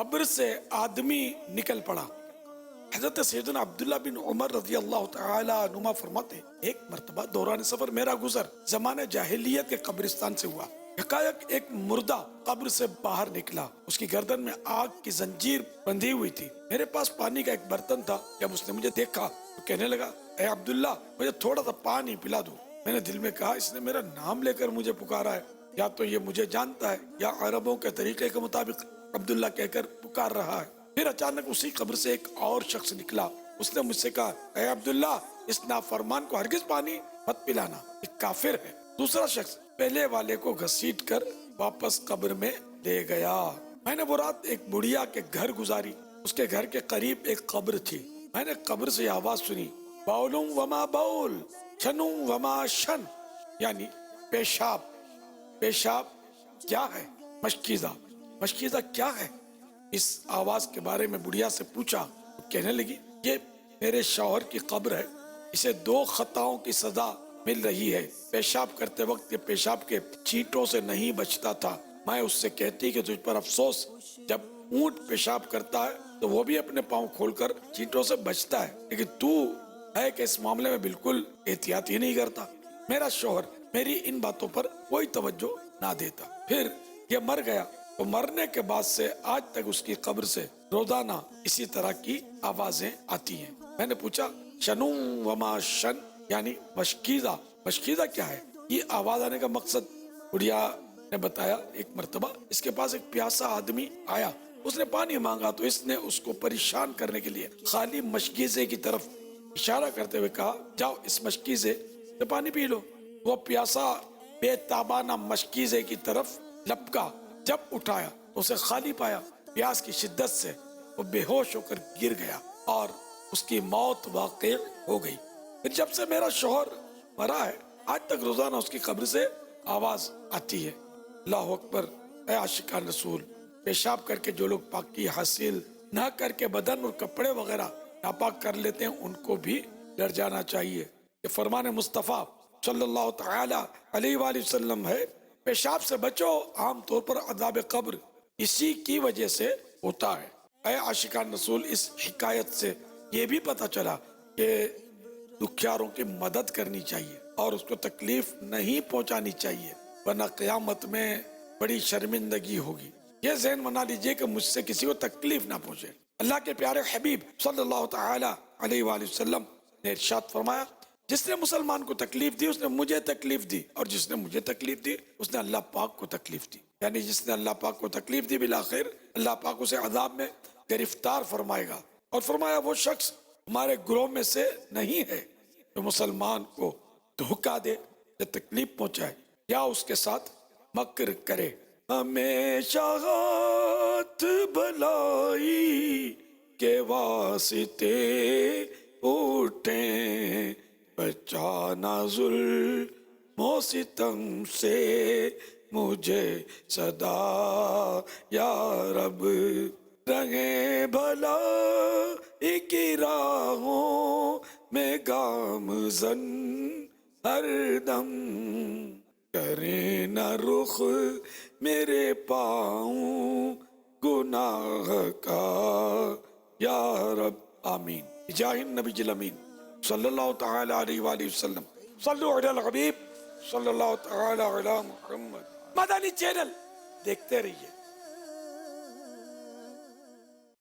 قبر سے آدمی نکل پڑا۔ حضرت سیدنا عبداللہ بن عمر رضی اللہ تعالی عنہما فرماتے ایک مرتبہ دوران سفر میرا گزر زمانہ جاہلیت کے قبرستان سے ہوا۔ حقائق ایک مردہ قبر سے باہر نکلا، اس کی گردن میں آگ کی زنجیر بندھی ہوئی تھی۔ میرے پاس پانی کا ایک برتن تھا، جب اس نے مجھے دیکھا تو کہنے لگا اے عبداللہ مجھے تھوڑا سا پانی پلا دو۔ میں نے دل میں کہا اس نے میرا نام لے کر مجھے پکارا ہے، یا تو یہ مجھے جانتا ہے یا عربوں کے طریقے کے مطابق عبداللہ کہہ کر پکار رہا ہے۔ پھر اچانک اسی قبر سے ایک اور شخص نکلا، اس نے مجھ سے کہا اے عبداللہ اس نافرمان کو ہرگز پانی مت پلانا، ایک کافر ہے۔ دوسرا شخص پہلے والے کو گھسیٹ کر واپس قبر میں لے گیا۔ میں نے وہ رات ایک بڑھیا کے گھر گزاری، اس کے گھر کے قریب ایک قبر تھی۔ میں نے قبر سے آواز سنی بولوں وما بول شنوں وما شن، یعنی پیشاب۔ پیشاب کیا ہے؟ مشکیزہ۔ مشکیزہ کیا ہے؟ اس آواز کے بارے میں بڑھیا سے پوچھا تو کہنے لگی یہ میرے شوہر کی قبر ہے، اسے 2 خطاؤں کی سزا مل رہی ہے۔ پیشاب کرتے وقت یہ پیشاب کے چینٹوں سے نہیں بچتا تھا۔ میں اس سے کہتی کہ تجھ پر افسوس، جب اونٹ پیشاب کرتا ہے تو وہ بھی اپنے پاؤں کھول کر چینٹوں سے بچتا ہے، لیکن تو ہے کہ اس معاملے میں بالکل احتیاط ہی نہیں کرتا۔ میرا شوہر میری ان باتوں پر کوئی توجہ نہ دیتا۔ پھر یہ مر گیا تو مرنے کے بعد سے آج تک اس کی قبر سے روزانہ اسی طرح کی آوازیں آتی ہیں۔ میں نے پوچھا شنوں وما شن یعنی مشکیزہ، مشکیزہ کیا ہے؟ یہ آواز آنے کا مقصد بڑھیا نے بتایا ایک مرتبہ اس کے پاس ایک پیاسا آدمی آیا، اس نے پانی مانگا تو اس نے اس کو پریشان کرنے کے لیے خالی مشکیزے کی طرف اشارہ کرتے ہوئے کہا جاؤ اس مشکیزے سے پانی پی لو۔ وہ پیاسا بے تابانہ مشکیزے کی طرف لپکا، جب اٹھایا اسے خالی پایا، پیاس کی شدت سے وہ بے ہوش ہو کر گر گیا اور اس کی موت واقع ہو گئی۔ پھر جب سے میرا شوہر مرا ہے آج تک روزانہ اس کی قبر سے آواز آتی ہے۔ اللہ اکبر۔ اے عاشقان رسول، پیشاب کر کے جو لوگ پاکی حاصل نہ کر کے بدن اور کپڑے وغیرہ ناپاک کر لیتے ہیں ان کو بھی ڈر جانا چاہیے۔ یہ فرمان مصطفیٰ صلی اللہ تعالی علیہ وآلہ وسلم ہے، پیشاب سے بچو، عام طور پر عذاب قبر اسی کی وجہ سے ہوتا ہے۔ اے عاشقان رسول، اس حکایت سے یہ بھی پتہ چلا کہ دکھیاروں کی مدد کرنی چاہیے اور اس کو تکلیف نہیں پہنچانی چاہیے، ورنہ قیامت میں بڑی شرمندگی ہوگی۔ یہ ذہن بنا لیجئے کہ مجھ سے کسی کو تکلیف نہ پہنچے۔ اللہ کے پیارے حبیب صلی اللہ تعالی علیہ وآلہ وسلم نے ارشاد فرمایا جس نے مسلمان کو تکلیف دی اس نے مجھے تکلیف دی، اور جس نے مجھے تکلیف دی اس نے اللہ پاک کو تکلیف دی، یعنی جس نے اللہ پاک کو تکلیف دی بالآخر اللہ پاک اسے عذاب میں گرفتار فرمائے گا۔ اور فرمایا وہ شخص ہمارے گروہ میں سے نہیں ہے جو مسلمان کو دھوکہ دے یا تکلیف پہنچائے یا اس کے ساتھ مکر کرے۔ ہمیشہ ہاتھ بھلائی کے واسطے اٹھیں، بچانا ظلم و ستم سے مجھے صدا یا رب، رہیں بھلا کی راہوں میں گامزن ہر دم، کریں نہ رخ میرے پاؤں گناہ کا یا رب، آمین۔ جاہ النبی الامین صلی اللہ تعالی علیہ وآلہ وسلم۔ صلو علی الحبیب صلی اللہ تعالی علی محمد۔ مدنی چینل دیکھتے رہیے۔